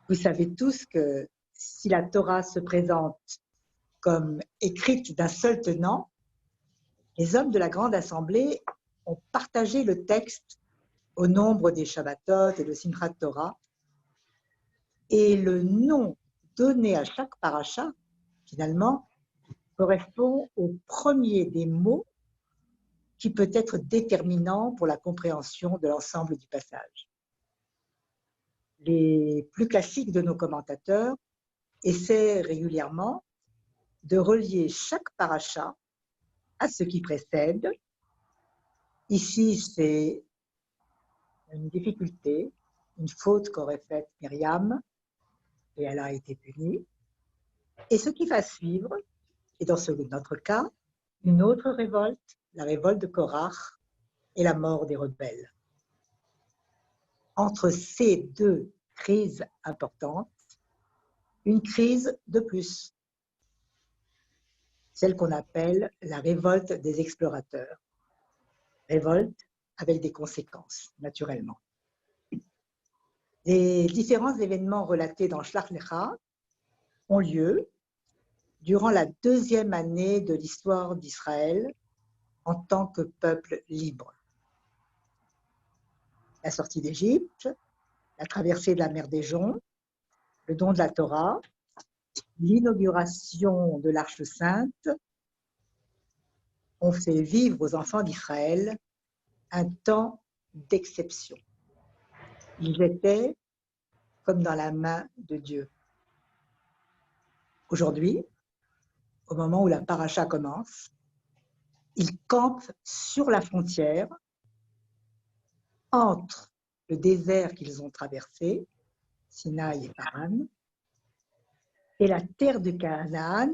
Vous savez tous que si la Torah se présente comme écrite d'un seul tenant, les hommes de la Grande Assemblée ont partagé le texte au nombre des Shabbatot et de Simchat Torah, et le nom donné à chaque paracha, finalement, correspond au premier des mots qui peut être déterminant pour la compréhension de l'ensemble du passage. Les plus classiques de nos commentateurs essaient régulièrement de relier chaque paracha à ce qui précède. Ici, c'est une difficulté, une faute qu'aurait faite Myriam, et elle a été punie. Et ce qui va suivre, et dans notre cas, une autre révolte, la révolte de Korach et la mort des rebelles. Entre ces deux crises importantes, une crise de plus, celle qu'on appelle la révolte des explorateurs. Révolte avec des conséquences, naturellement. Les différents événements relatés dans Shlach Lecha ont lieu durant la deuxième année de l'histoire d'Israël en tant que peuple libre. La sortie d'Égypte, la traversée de la mer des Joncs, le don de la Torah, l'inauguration de l'Arche Sainte ont fait vivre aux enfants d'Israël un temps d'exception. Ils étaient comme dans la main de Dieu. Aujourd'hui, au moment où la paracha commence, ils campent sur la frontière entre le désert qu'ils ont traversé, Sinaï et Paran, et la terre de Canaan,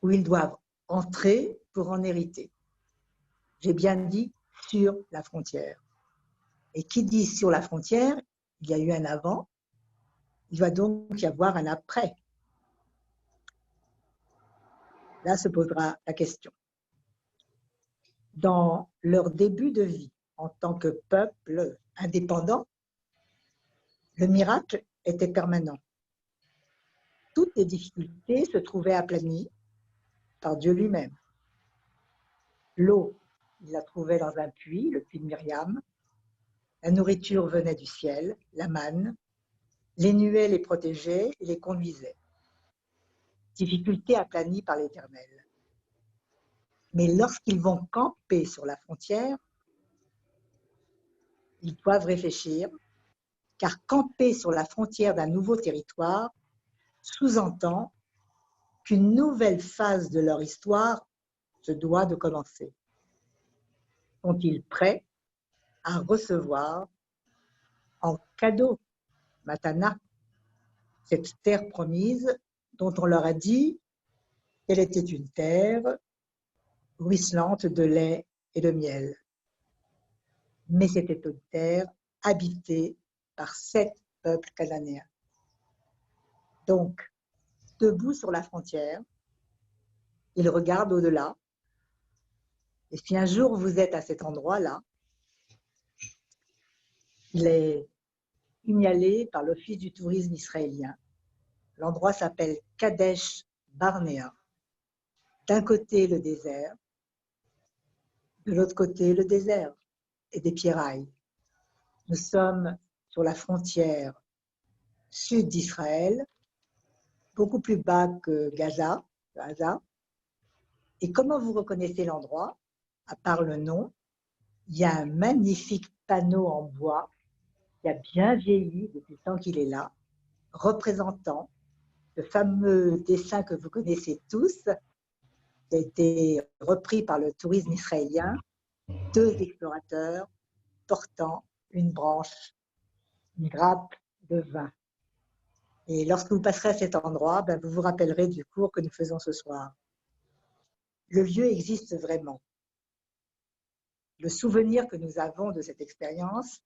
où ils doivent entrer pour en hériter. J'ai bien dit sur la frontière. Et qui dit sur la frontière, il y a eu un avant, il va donc y avoir un après. Là se posera la question. Dans leur début de vie en tant que peuple indépendant, le miracle était permanent. Toutes les difficultés se trouvaient aplanies par Dieu lui-même. L'eau, il la trouvait dans un puits, le puits de Myriam. La nourriture venait du ciel, la manne. Les nuées les protégeaient et les conduisaient. Difficultés aplanies par l'Éternel. Mais lorsqu'ils vont camper sur la frontière, ils doivent réfléchir, car camper sur la frontière d'un nouveau territoire sous-entend qu'une nouvelle phase de leur histoire se doit de commencer. Sont-ils prêts à recevoir en cadeau, matana, cette terre promise dont on leur a dit qu'elle était une terre ruisselante de lait et de miel. Mais c'était une terre habitée par 7 peuples cananéens. Donc, debout sur la frontière, ils regardent au-delà. Et si un jour vous êtes à cet endroit-là, il est signalé par l'Office du tourisme israélien. L'endroit s'appelle Kadesh Barnea. D'un côté, le désert, de l'autre côté, le désert et des pierrailles. Nous sommes sur la frontière sud d'Israël, beaucoup plus bas que Gaza. Et comment vous reconnaissez l'endroit? À part le nom, il y a un magnifique panneau en bois qui a bien vieilli depuis le temps qu'il est là, représentant le fameux dessin que vous connaissez tous, qui a été repris par le tourisme israélien, 2 explorateurs portant une branche, une grappe de vin. Et lorsque vous passerez à cet endroit, vous vous rappellerez du cours que nous faisons ce soir. Le lieu existe vraiment. Le souvenir que nous avons de cette expérience,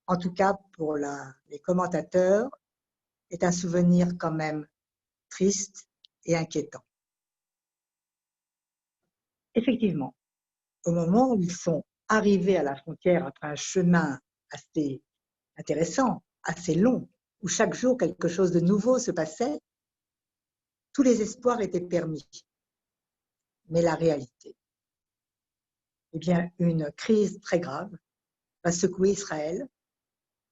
en tout cas pour les commentateurs, est un souvenir quand même triste et inquiétant. Effectivement, au moment où ils sont arrivés à la frontière après un chemin assez intéressant, assez long, où chaque jour quelque chose de nouveau se passait, tous les espoirs étaient permis. Mais la réalité, eh bien, une crise très grave va secouer Israël,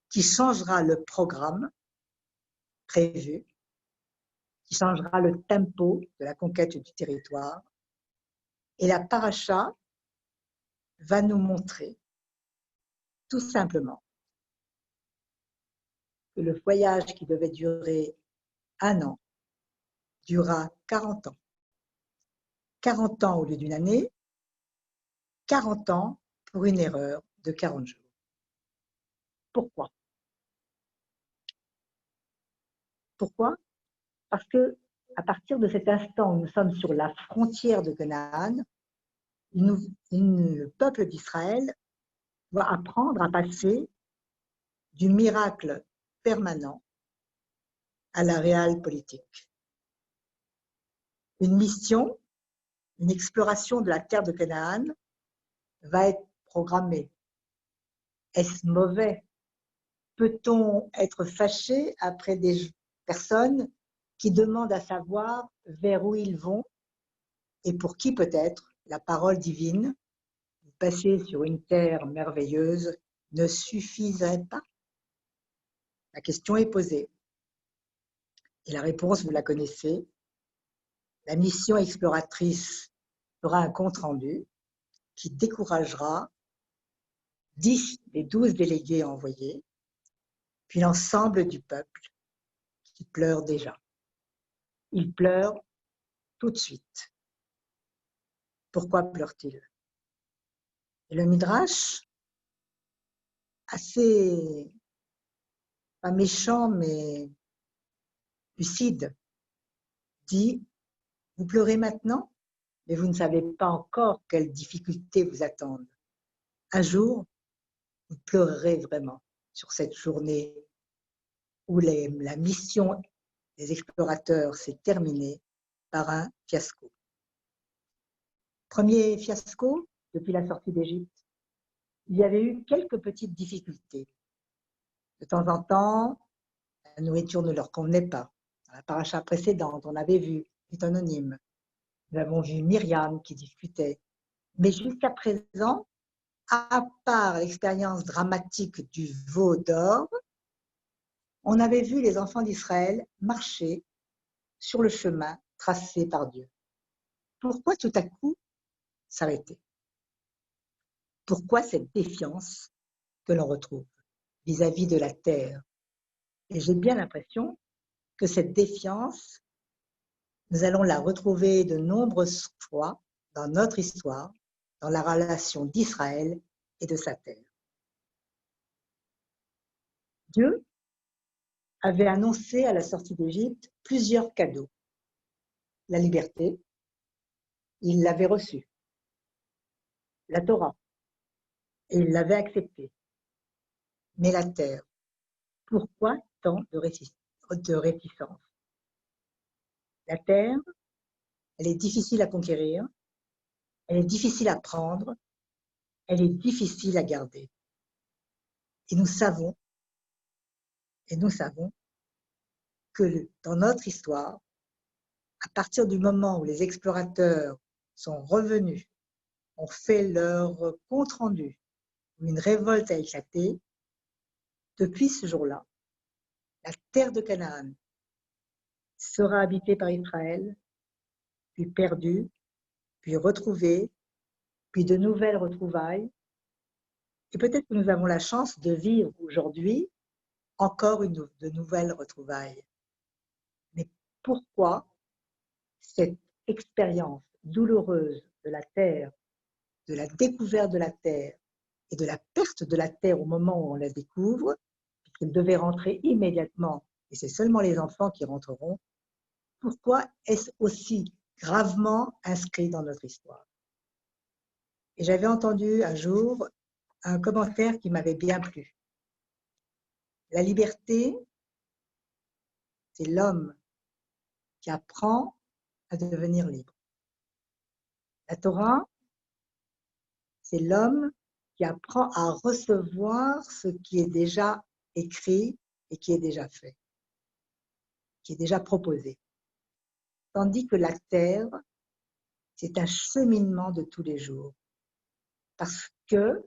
qui changera le programme prévu, qui changera le tempo de la conquête du territoire. Et la paracha va nous montrer, tout simplement, que le voyage qui devait durer 1 an durera 40 ans. 40 ans au lieu d'une année, 40 ans pour une erreur de 40 jours. Pourquoi? Pourquoi? Parce que à partir de cet instant où nous sommes sur la frontière de Canaan, le peuple d'Israël va apprendre à passer du miracle permanent à la réelle politique. Une mission, une exploration de la terre de Canaan va être programmée. Est-ce mauvais? Peut-on être fâché après des personnes qui demandent à savoir vers où ils vont et pour qui peut-être la parole divine, passer sur une terre merveilleuse, ne suffirait pas? La question est posée. Et la réponse, vous la connaissez. La mission exploratrice fera un compte-rendu qui découragera 10 des 12 délégués envoyés, puis l'ensemble du peuple qui pleure déjà. Il pleure tout de suite. Pourquoi pleure-t-il? Et le Midrash, assez, pas méchant, mais lucide, dit, vous pleurez maintenant, mais vous ne savez pas encore quelles difficultés vous attendent. Un jour, vous pleurerez vraiment sur cette journée où la mission des explorateurs s'est terminée par un fiasco. Premier fiasco depuis la sortie d'Égypte. Il y avait eu quelques petites difficultés. De temps en temps, la nourriture ne leur convenait pas. Dans la paracha précédente, on avait vu, c'est anonyme. Nous avons vu Myriam qui discutait. Mais jusqu'à présent, à part l'expérience dramatique du veau d'or, on avait vu les enfants d'Israël marcher sur le chemin tracé par Dieu. Pourquoi tout à coup s'arrêter? Pourquoi cette défiance que l'on retrouve vis-à-vis de la terre? Et j'ai bien l'impression que cette défiance, nous allons la retrouver de nombreuses fois dans notre histoire, dans la relation d'Israël et de sa terre. Dieu avait annoncé à la sortie d'Égypte plusieurs cadeaux. La liberté, il l'avait reçue. La Torah, et il l'avait acceptée. Mais la terre, pourquoi tant de réticence? La terre, elle est difficile à conquérir, elle est difficile à prendre, elle est difficile à garder. Et nous savons que dans notre histoire, à partir du moment où les explorateurs sont revenus, ont fait leur compte-rendu, où une révolte a éclaté, depuis ce jour-là, la terre de Canaan sera habitée par Israël, puis perdue, puis retrouvée, puis de nouvelles retrouvailles. Et peut-être que nous avons la chance de vivre aujourd'hui encore de nouvelles retrouvailles. Mais pourquoi cette expérience douloureuse de la terre, de la découverte de la terre et de la perte de la terre au moment où on la découvre, puisqu'elle devait rentrer immédiatement, et c'est seulement les enfants qui rentreront, pourquoi est-ce aussi gravement inscrit dans notre histoire? Et j'avais entendu un jour un commentaire qui m'avait bien plu. La liberté, c'est l'homme qui apprend à devenir libre. La Torah, c'est l'homme qui apprend à recevoir ce qui est déjà écrit et qui est déjà fait, qui est déjà proposé. Tandis que la terre, c'est un cheminement de tous les jours. Parce que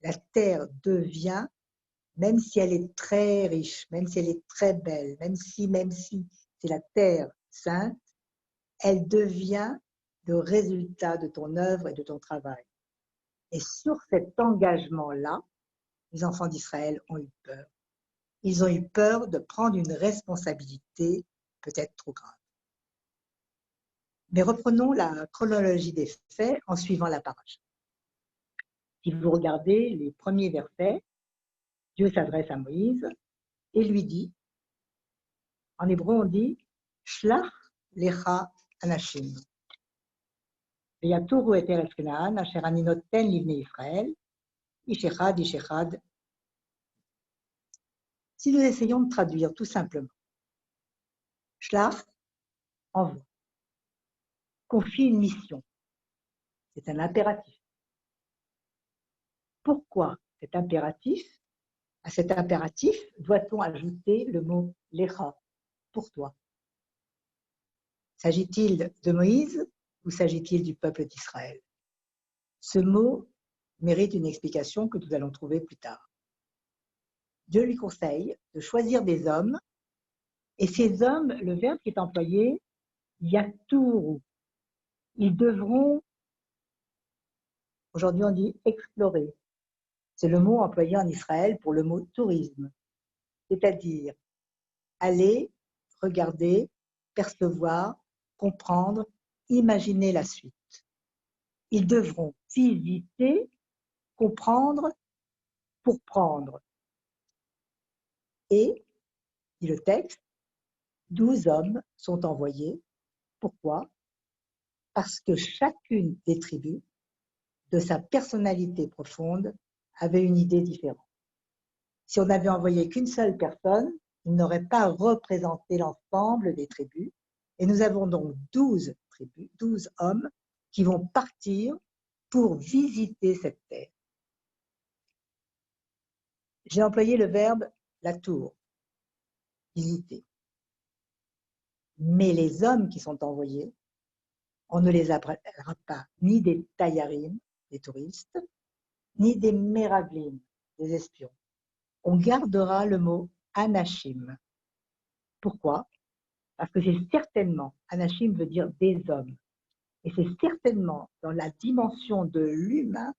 la terre devient, même si elle est très riche, même si elle est très belle, même si c'est la terre sainte, elle devient le résultat de ton œuvre et de ton travail. Et sur cet engagement-là, les enfants d'Israël ont eu peur. Ils ont eu peur de prendre une responsabilité peut-être trop grave. Mais reprenons la chronologie des faits en suivant la paracha. Si vous regardez les premiers versets, Dieu s'adresse à Moïse et lui dit, en hébreu on dit « Shlach lecha anashim » ויתורו את ארץ כנען, אשר אני נותן לבני ישראל, איש אחד, איש אחד. Si nous essayons de traduire tout simplement, Shlach, envoie, confie une mission. C'est un impératif. Pourquoi cet impératif? À cet impératif, doit-on ajouter le mot lecha, pour toi? S'agit-il de Moïse ou s'agit-il du peuple d'Israël? Ce mot mérite une explication que nous allons trouver plus tard. Dieu lui conseille de choisir des hommes, et ces hommes, le verbe qui est employé, yatouru, ils devront, aujourd'hui on dit explorer. C'est le mot employé en Israël pour le mot tourisme, c'est-à-dire aller, regarder, percevoir, comprendre, imaginer la suite. Ils devront visiter, comprendre, pour prendre. Et, dit le texte, 12 hommes sont envoyés. Pourquoi? Parce que chacune des tribus, de sa personnalité profonde, avait une idée différente. Si on n'avait envoyé qu'une seule personne, il n'aurait pas représenté l'ensemble des tribus. Et nous avons donc 12 tribus, 12 hommes qui vont partir pour visiter cette terre. J'ai employé le verbe la tour, visiter. Mais les hommes qui sont envoyés, on ne les appellera pas ni des tayarim, des touristes, ni des méravlim, des espions. On gardera le mot anashim. Pourquoi? Parce que c'est certainement, anashim veut dire des hommes, et c'est certainement dans la dimension de l'humain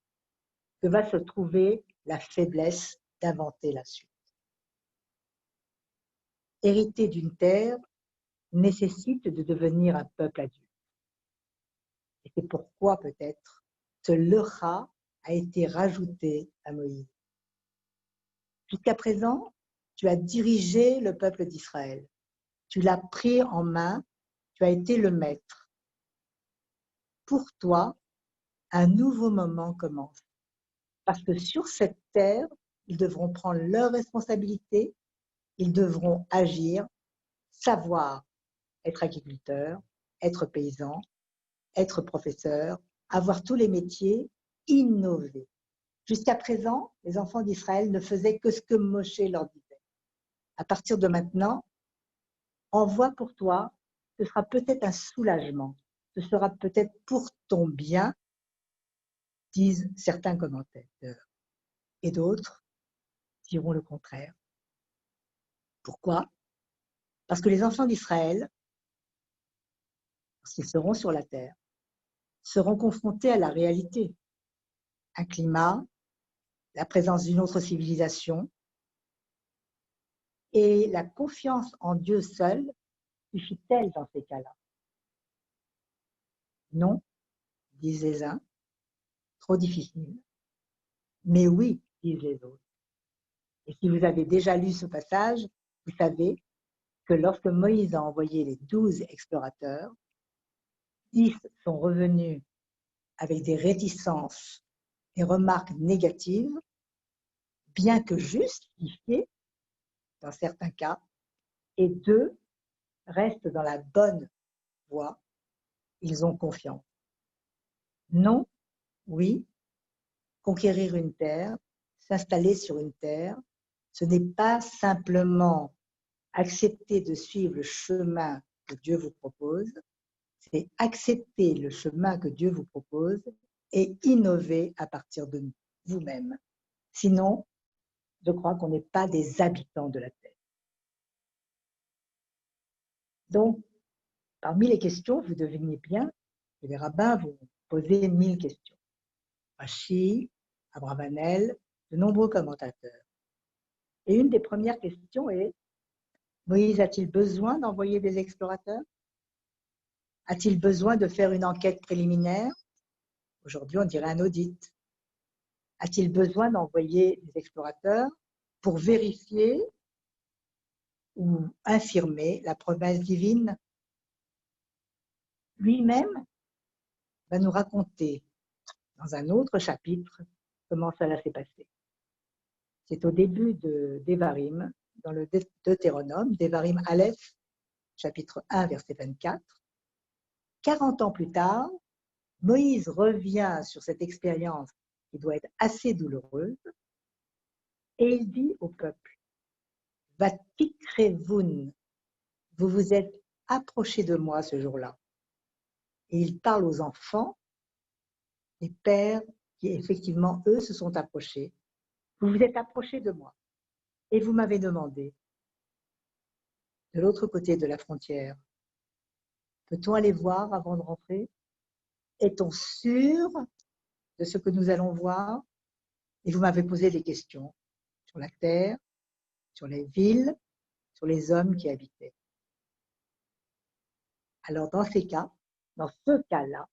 que va se trouver la faiblesse d'inventer la suite. Hériter d'une terre nécessite de devenir un peuple adulte. Et c'est pourquoi peut-être ce lecha a été rajouté à Moïse. Jusqu'à présent, tu as dirigé le peuple d'Israël. Tu l'as pris en main, tu as été le maître. Pour toi, un nouveau moment commence. Parce que sur cette terre, ils devront prendre leurs responsabilités, ils devront agir, savoir être agriculteur, être paysan, être professeur, avoir tous les métiers, innover. Jusqu'à présent, les enfants d'Israël ne faisaient que ce que Moshe leur disait. À partir de maintenant, envoie pour toi, ce sera peut-être un soulagement, ce sera peut-être pour ton bien, disent certains commentateurs. Et d'autres diront le contraire. Pourquoi? Parce que les enfants d'Israël, lorsqu'ils seront sur la terre, seront confrontés à la réalité. Un climat, la présence d'une autre civilisation, et la confiance en Dieu seul suffit-elle dans ces cas-là? Non, disent les uns, trop difficile. Mais oui, disent les autres. Et si vous avez déjà lu ce passage, vous savez que lorsque Moïse a envoyé les 12 explorateurs, 10 sont revenus avec des réticences et remarques négatives, bien que justifiées dans certains cas, et 2 restent dans la bonne voie, ils ont confiance. Non, oui, conquérir une terre, s'installer sur une terre, Ce n'est pas simplement accepter de suivre le chemin que Dieu vous propose, c'est accepter le chemin que Dieu vous propose et innover à partir de vous-même. Sinon, je crois qu'on n'est pas des habitants de la Terre. Donc, parmi les questions, vous devinez bien que les rabbins vont poser 1000 questions. Rashi, Abravanel, de nombreux commentateurs. Et une des premières questions est, Moïse a-t-il besoin d'envoyer des explorateurs? A-t-il besoin de faire une enquête préliminaire? Aujourd'hui, on dirait un audit. A-t-il besoin d'envoyer des explorateurs pour vérifier ou infirmer la promesse divine? Lui-même va nous raconter dans un autre chapitre comment cela s'est passé. C'est au début de Devarim, dans le Deutéronome, Devarim Aleph, chapitre 1, verset 24. 40 ans plus tard, Moïse revient sur cette expérience qui doit être assez douloureuse et il dit au peuple, Vatikrevun, vous vous êtes approchés de moi ce jour-là. Et il parle aux enfants, les pères qui effectivement, eux, se sont approchés. Vous vous êtes approchés de moi et vous m'avez demandé, de l'autre côté de la frontière, peut-on aller voir avant de rentrer? Est-on sûr de ce que nous allons voir? Et vous m'avez posé des questions sur la terre, sur les villes, sur les hommes qui habitaient. Alors dans ces cas, dans ce cas-là,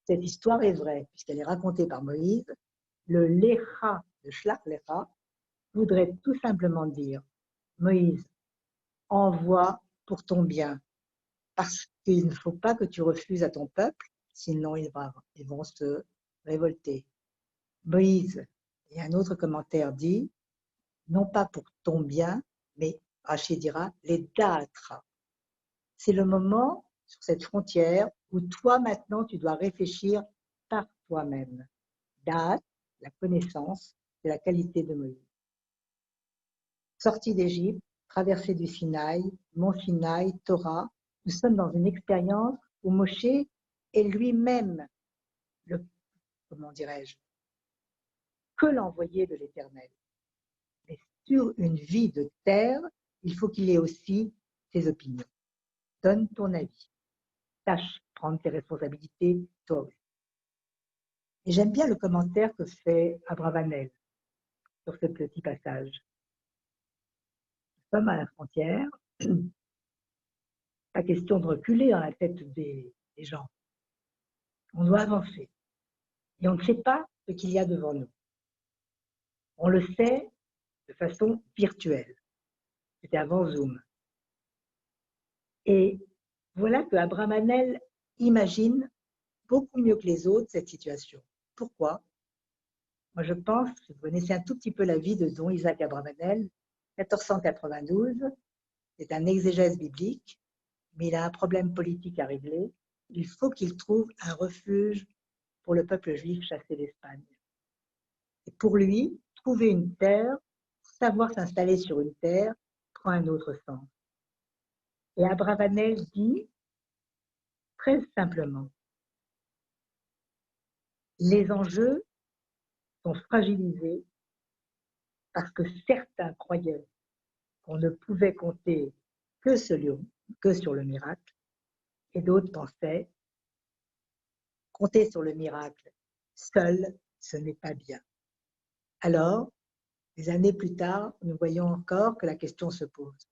cette histoire est vraie, puisqu'elle est racontée par Moïse. Le Lecha de Shlach Lecha voudrait tout simplement dire, Moïse, envoie pour ton bien, parce qu'il ne faut pas que tu refuses à ton peuple, sinon ils vont se révolter. Moïse, et un autre commentaire dit, non pas pour ton bien, mais Rachid dira, les datra. C'est le moment sur cette frontière où toi maintenant tu dois réfléchir par toi-même. Dat, la connaissance, c'est la qualité de Moïse. Sortie d'Égypte, traversée du Sinaï, Mont Sinaï, Torah, nous sommes dans une expérience où Moshe est lui-même comment dirais-je, que l'envoyé de l'Éternel. Mais sur une vie de terre, il faut qu'il ait aussi ses opinions. Donne ton avis. Tâche prendre tes responsabilités, toi aussi. Et j'aime bien le commentaire que fait Abravanel sur ce petit passage. Nous sommes à la frontière, pas question de reculer dans la tête des gens. On doit avancer. Et on ne sait pas ce qu'il y a devant nous. On le sait de façon virtuelle. C'était avant Zoom. Et voilà que Abravanel imagine beaucoup mieux que les autres cette situation. Pourquoi? Moi, je pense, vous connaissez un tout petit peu la vie de Don Isaac Abravanel, 1492, c'est un exégèse biblique, mais il a un problème politique à régler. Il faut qu'il trouve un refuge pour le peuple juif chassé d'Espagne. Et pour lui, trouver une terre, savoir s'installer sur une terre, prend un autre sens. Et Abravanel dit, très simplement, les enjeux sont fragilisés parce que certains croyaient qu'on ne pouvait compter que sur le miracle, et d'autres pensaient compter sur le miracle seul, ce n'est pas bien. Alors, des années plus tard, nous voyons encore que la question se pose.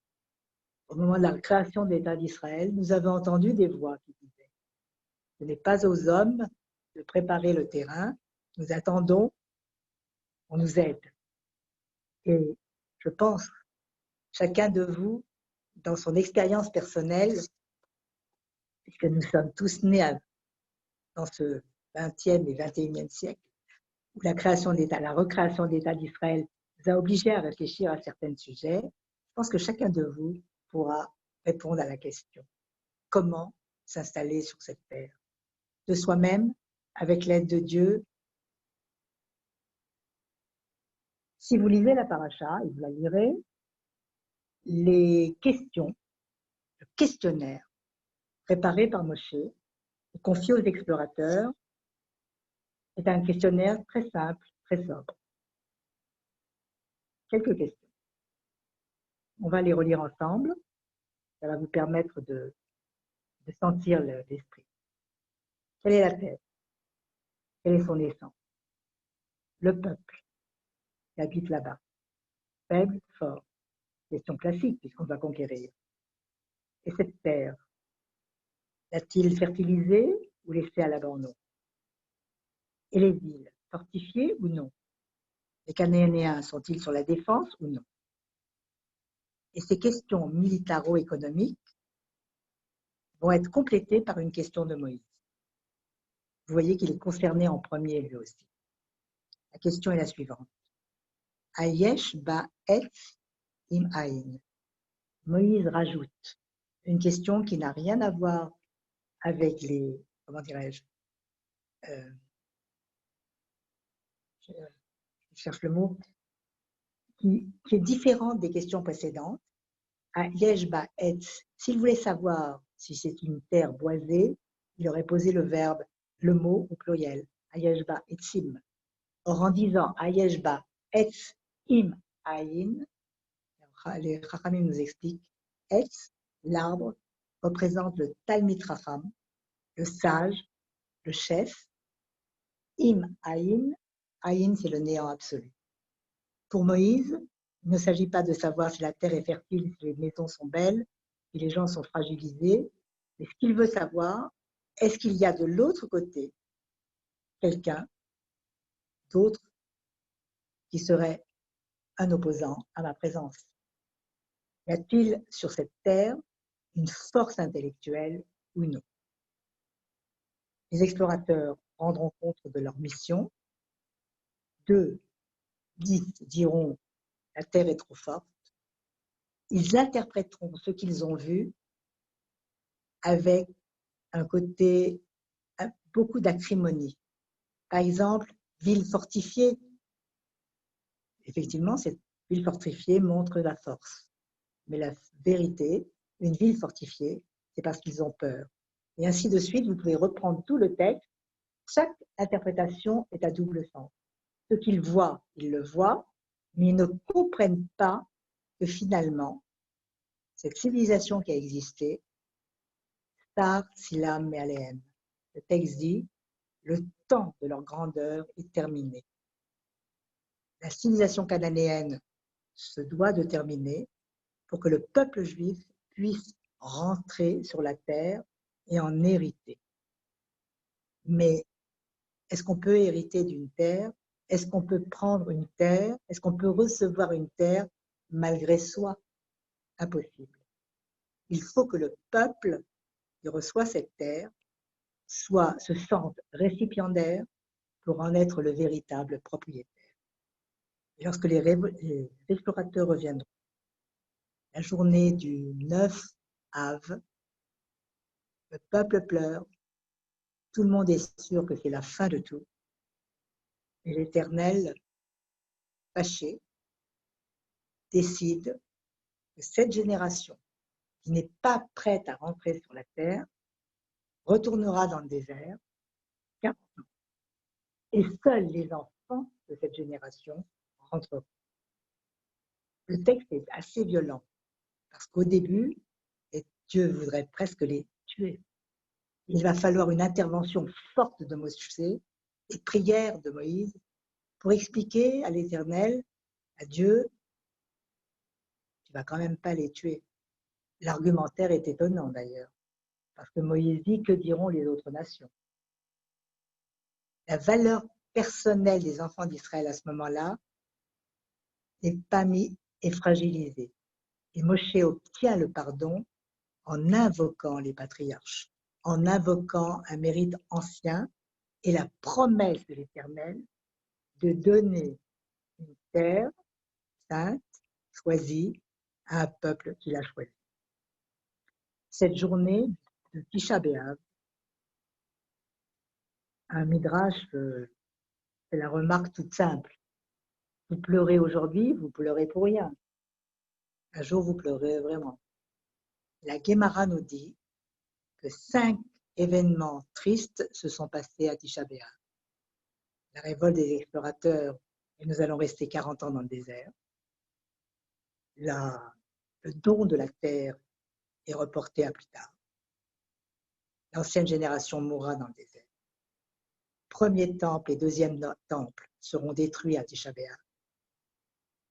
Au moment de la création de l'État d'Israël, nous avons entendu des voix qui disaient « Ce n'est pas aux hommes de préparer le terrain, nous attendons, on nous aide. » Et je pense, chacun de vous, dans son expérience personnelle, puisque nous sommes tous nés dans ce 20e et 21e siècle, où la création d'État, la recréation d'État d'Israël nous a obligés à réfléchir à certains sujets, je pense que chacun de vous pourra répondre à la question. Comment s'installer sur cette terre? De soi-même, avec l'aide de Dieu, Si vous lisez la paracha, et vous la lirez, les questions, le questionnaire préparé par Moshe et confié aux explorateurs est un questionnaire très simple, très sobre. Quelques questions. On va les relire ensemble. Ça va vous permettre de sentir l'esprit. Quelle est la terre? Quel est son essence? Le peuple qui habite là-bas. Faible, fort. Question classique puisqu'on va conquérir. Et cette terre, l'a-t-il fertilisée ou laissée à l'abandon? Et les villes, fortifiées ou non? Les Cananéens sont-ils sur la défense ou non? Et ces questions militaro-économiques vont être complétées par une question de Moïse. Vous voyez qu'il est concerné en premier lui aussi. La question est la suivante. Ayesh ba'etz im aïn. Moïse rajoute une question qui n'a rien à voir avec les, comment dirais-je, je cherche le mot, qui est différente des questions précédentes. Ayesh ba'etz, s'il voulait savoir si c'est une terre boisée, il aurait posé le verbe, le mot au pluriel, Ayesh ba'etzim. Or, en disant Ayesh ba'etz im aïn, les Chachamim nous expliquent, Etz, l'arbre, représente le Talmid Chacham, le sage, le chef. Im aïn, aïn c'est le néant absolu. Pour Moïse, il ne s'agit pas de savoir si la terre est fertile, si les maisons sont belles, si les gens sont fragilisés, mais ce qu'il veut savoir, est-ce qu'il y a de l'autre côté quelqu'un d'autre qui serait un opposant à ma présence? Y a-t-il sur cette terre une force intellectuelle ou non? Les explorateurs rendront compte de leur mission. 10 diront la terre est trop forte. Ils interpréteront ce qu'ils ont vu avec un côté, beaucoup d'acrimonie. Par exemple, ville fortifiée. Effectivement, cette ville fortifiée montre la force. Mais la vérité, une ville fortifiée, c'est parce qu'ils ont peur. Et ainsi de suite, vous pouvez reprendre tout le texte. Chaque interprétation est à double sens. Ce qu'ils voient, ils le voient, mais ils ne comprennent pas que finalement, cette civilisation qui a existé, Star Silam Mealehem. Le texte dit, le temps de leur grandeur est terminé. La civilisation cananéenne se doit de terminer pour que le peuple juif puisse rentrer sur la terre et en hériter. Mais est-ce qu'on peut hériter d'une terre? Est-ce qu'on peut prendre une terre? Est-ce qu'on peut recevoir une terre malgré soi? Impossible. Il faut que le peuple qui reçoit cette terre se sente récipiendaire pour en être le véritable propriétaire. Et lorsque les explorateurs reviendront, la journée du 9 Av, le peuple pleure, tout le monde est sûr que c'est la fin de tout, et l'Éternel, fâché, décide que cette génération qui n'est pas prête à rentrer sur la terre retournera dans le désert, et seuls les enfants de cette génération rentreront. Le texte est assez violent, parce qu'au début, Dieu voudrait presque les tuer. Il va falloir une intervention forte de Moshe et prière de Moïse pour expliquer à l'Éternel, à Dieu, tu ne vas quand même pas les tuer. L'argumentaire est étonnant d'ailleurs, parce que Moïse dit, que diront les autres nations? La valeur personnelle des enfants d'Israël à ce moment-là n'est pas mise et fragilisée. Et Moshe obtient le pardon en invoquant les patriarches, en invoquant un mérite ancien et la promesse de l'Éternel de donner une terre sainte, choisie, à un peuple qu'il a choisi. Cette journée de Tisha B'Av, un midrash fait la remarque toute simple, Vous pleurez aujourd'hui, vous pleurez pour rien. Un jour, vous pleurez vraiment. La Guémara nous dit que 5 événements tristes se sont passés à Tisha B'Av. La révolte des explorateurs, et nous allons rester 40 ans dans le désert. Le don de la terre est reporté à plus tard. L'ancienne génération mourra dans le désert. Premier temple et deuxième temple seront détruits à Tisha B'Av.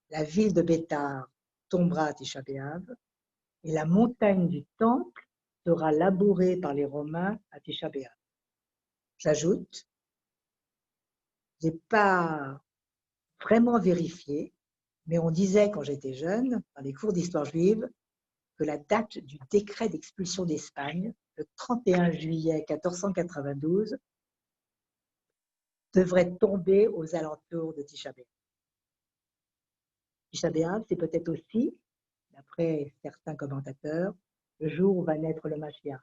La ville de Bétar tombera à Tisha B'Av et la montagne du temple sera labourée par les Romains à Tisha B'Av. J'ajoute, je n'ai pas vraiment vérifié, mais on disait quand j'étais jeune, dans les cours d'histoire juive, que la date du décret d'expulsion d'Espagne, le 31 juillet 1492, devrait tomber aux alentours de Tisha B'Av. Tisha B'Av, c'est peut-être aussi, d'après certains commentateurs, le jour où va naître le Mashiach.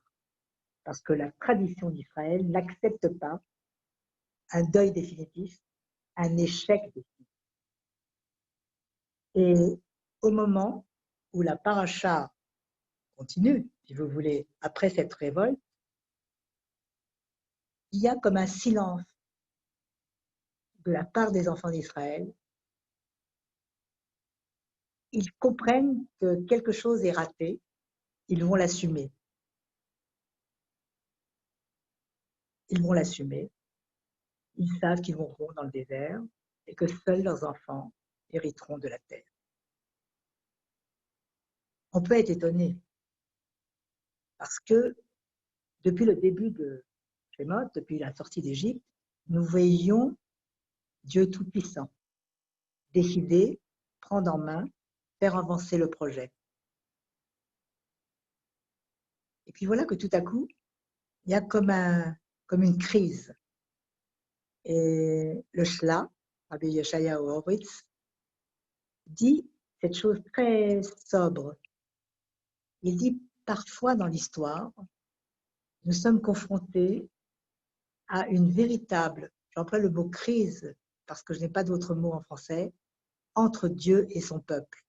Parce que la tradition d'Israël n'accepte pas un deuil définitif, un échec définitif. Et au moment où la paracha continue, si vous voulez, après cette révolte, il y a comme un silence de la part des enfants d'Israël. Ils comprennent que quelque chose est raté, ils vont l'assumer. Ils vont l'assumer. Ils savent qu'ils mourront dans le désert et que seuls leurs enfants hériteront de la terre. On peut être étonné parce que depuis le début de Shemot, depuis la sortie d'Égypte, nous voyions Dieu Tout-Puissant décider, prendre en main, faire avancer le projet. Et puis voilà que tout à coup, il y a comme une crise. Et le Shla, Rabbi Yeshayahu Horowitz, dit cette chose très sobre. Il dit parfois dans l'histoire, nous sommes confrontés à une véritable, j'emploie le mot crise parce que je n'ai pas d'autre mot en français, entre Dieu et son peuple.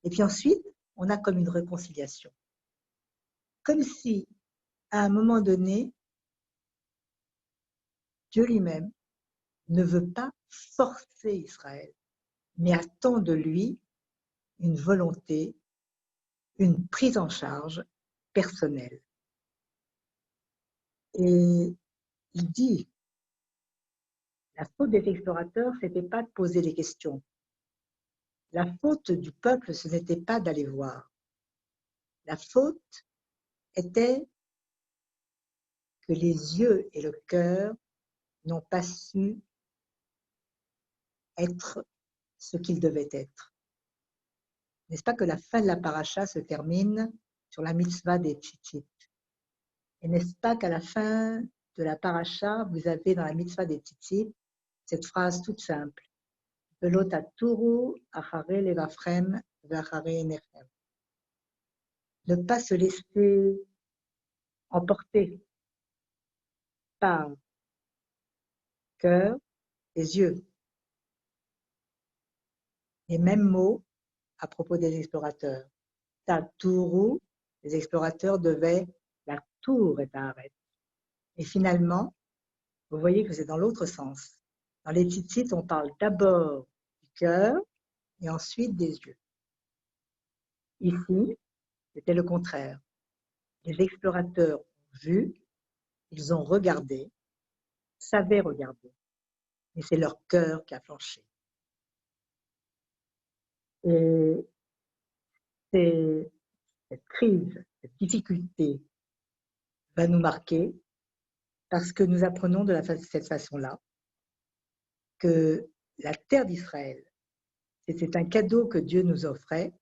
Et puis ensuite, on a comme une réconciliation. Comme si, à un moment donné, Dieu lui-même ne veut pas forcer Israël, mais attend de lui une volonté, une prise en charge personnelle. Et il dit, la faute des explorateurs, ce n'était pas de poser des questions. La faute du peuple, ce n'était pas d'aller voir. La faute était que les yeux et le cœur n'ont pas su être ce qu'ils devaient être. N'est-ce pas que la fin de la paracha se termine sur la mitzvah des tzitzit? Et n'est-ce pas qu'à la fin de la paracha, vous avez dans la mitzvah des tzitzit cette phrase toute simple, Velo taturu achare levafrem ve'achare einechem. Ne pas se laisser emporter par cœur, les yeux. Les mêmes mots à propos des explorateurs. Taturu, les explorateurs devaient, la tour est à arrêter. Et finalement, vous voyez que c'est dans l'autre sens. Dans les tzitzit, on parle d'abord du cœur et ensuite des yeux. Ici, c'était le contraire. Les explorateurs ont vu, ils ont regardé, savaient regarder, mais c'est leur cœur qui a flanché. Et cette crise, cette difficulté va nous marquer parce que nous apprenons de cette façon-là que la terre d'Israël, c'était un cadeau que Dieu nous offrait,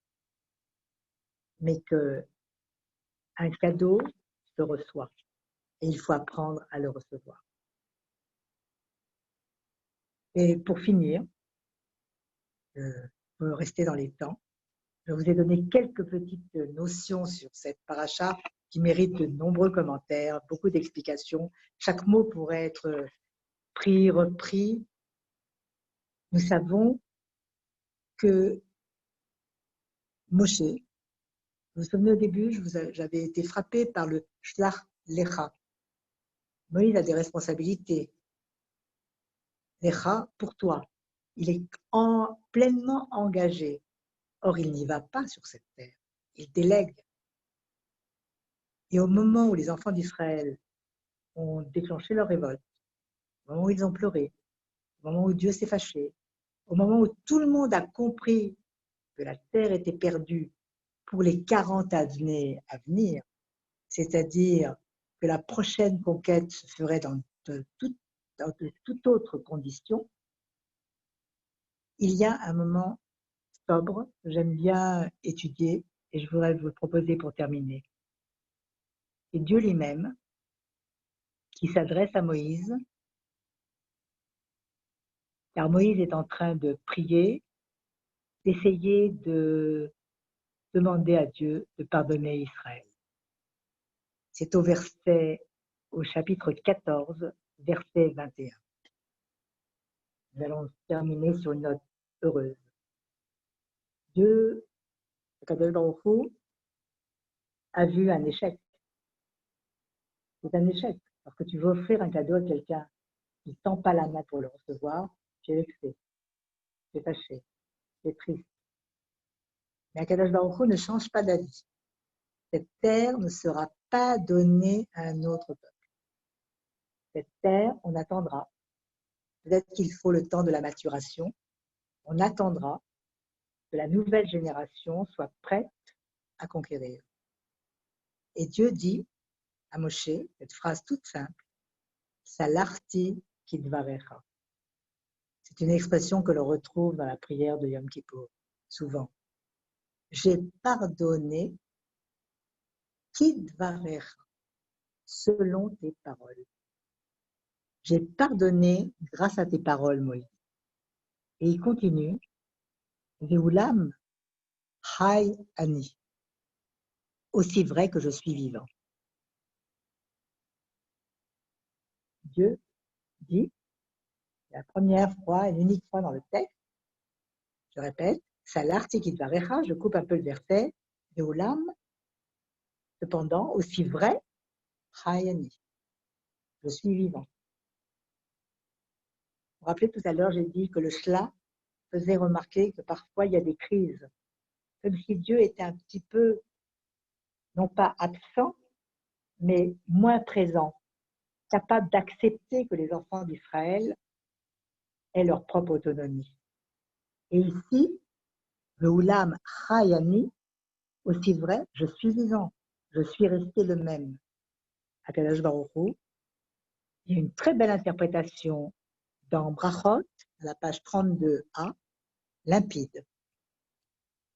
mais qu'un cadeau se reçoit et il faut apprendre à le recevoir. Et pour finir, pour rester dans les temps, je vous ai donné quelques petites notions sur cette paracha qui mérite de nombreux commentaires, beaucoup d'explications. Chaque mot pourrait être pris, repris. Nous savons que Moshe, vous vous souvenez au début, j'avais été frappée par le Shlach Lecha. Moïse a des responsabilités. Lecha, pour toi. Il est pleinement engagé. Or, il n'y va pas sur cette terre. Il délègue. Et au moment où les enfants d'Israël ont déclenché leur révolte, au moment où ils ont pleuré, au moment où Dieu s'est fâché, au moment où tout le monde a compris que la terre était perdue pour les 40 années à venir, c'est-à-dire que la prochaine conquête se ferait dans de toute autre condition, il y a un moment sobre que j'aime bien étudier et je voudrais vous le proposer pour terminer. C'est Dieu lui-même qui s'adresse à Moïse, car Moïse est en train de prier, d'essayer de demander à Dieu de pardonner Israël. C'est au chapitre 14, verset 21. Nous allons terminer sur une note heureuse. Dieu, Kadosh Baruch Hu, a vu un échec. C'est un échec, parce que tu veux offrir un cadeau à quelqu'un qui ne tend pas la main pour le recevoir, tu es vexé, tu es fâché, tu es triste. Mais Kadosh Baruch Hu ne change pas d'avis. Cette terre ne sera pas donnée à un autre peuple. Cette terre, on attendra. Peut-être qu'il faut le temps de la maturation. On attendra que la nouvelle génération soit prête à conquérir. Et Dieu dit à Moshe, cette phrase toute simple, Salarti kidvarecha. C'est une expression que l'on retrouve dans la prière de Yom Kippour, souvent. J'ai pardonné kidvarecha, selon tes paroles. J'ai pardonné grâce à tes paroles, Moïse. Et il continue, Veulam Hai Ani, aussi vrai que je suis vivant. Dieu dit, la première fois et l'unique fois dans le texte, je répète, Salarti kidvarecha, je coupe un peu le verset, Veulam, cependant, aussi vrai, Hai Ani, je suis vivant. Vous vous rappelez tout à l'heure, j'ai dit que le Shla faisait remarquer que parfois il y a des crises, comme si Dieu était un petit peu, non pas absent, mais moins présent, capable d'accepter que les enfants d'Israël aient leur propre autonomie. Et ici, le Oulam Chayani, aussi vrai, je suis vivant, je suis resté le même. À Kadosh Baruch Hu, il y a une très belle interprétation dans Brachot, à la page 32a, limpide.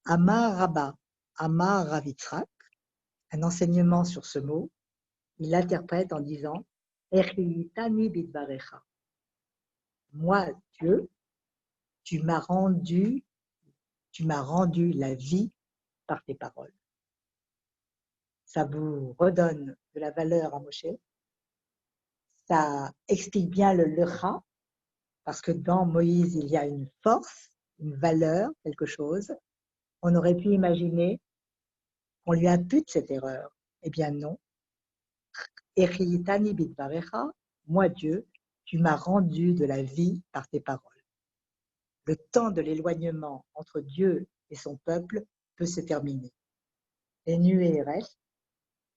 Amar Rabba, Amar Ravitzrak, un enseignement sur ce mot, il l'interprète en disant Echitani bidvarecha. Moi, Dieu, tu m'as rendu la vie par tes paroles. Ça vous redonne de la valeur à Moshe. Ça explique bien le lecha, parce que dans Moïse, il y a une force, une valeur, quelque chose. On aurait pu imaginer qu'on lui impute cette erreur. Eh bien non. Echitani bidvarecha, moi Dieu, tu m'as rendu de la vie par tes paroles. Le temps de l'éloignement entre Dieu et son peuple peut se terminer. Les nuées restent,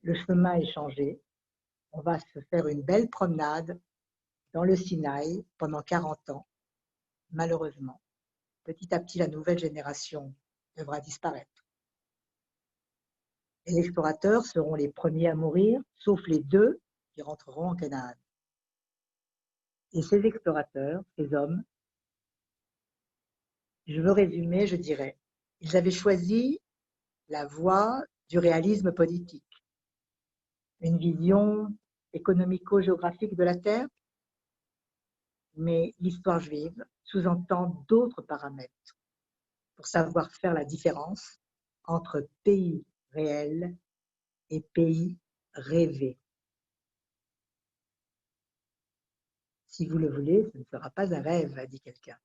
le chemin est changé, on va se faire une belle promenade dans le Sinaï pendant 40 ans. Malheureusement, petit à petit, la nouvelle génération devra disparaître. Et les explorateurs seront les premiers à mourir, sauf les 2 qui rentreront en Canaan. Et ces explorateurs, ces hommes, je veux résumer, je dirais, ils avaient choisi la voie du réalisme politique, une vision économico-géographique de la Terre, mais l'histoire juive sous-entend d'autres paramètres pour savoir faire la différence entre pays réel et pays rêvé. Si vous le voulez, ce ne sera pas un rêve, a dit quelqu'un.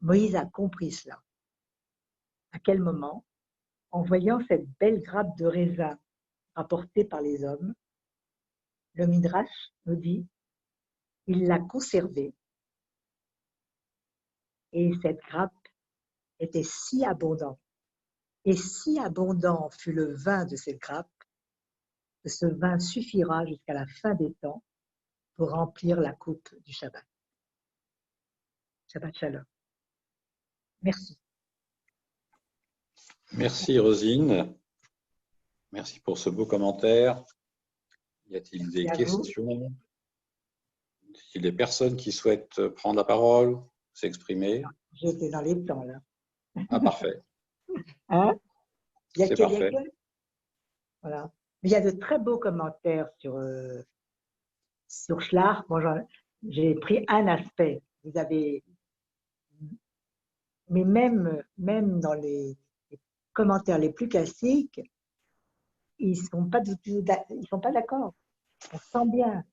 Moïse a compris cela. À quel moment, en voyant cette belle grappe de raisin rapportée par les hommes, le Midrash nous dit, il l'a conservée et cette grappe était si abondante. Et si abondant fut le vin de cette grappe, que ce vin suffira jusqu'à la fin des temps pour remplir la coupe du Shabbat. Shabbat Shalom. Merci. Merci Rosine. Merci pour ce beau commentaire. Y a-t-il des questions? Y a-t-il des personnes qui souhaitent prendre la parole, s'exprimer? J'étais dans les temps là. Ah, parfait. Hein? C'est parfait. Voilà. Mais il y a de très beaux commentaires sur Schlar. Bon, j'ai pris un aspect. Vous avez, mais même dans les commentaires les plus classiques, ils sont pas du tout, ils sont pas d'accord. On sent bien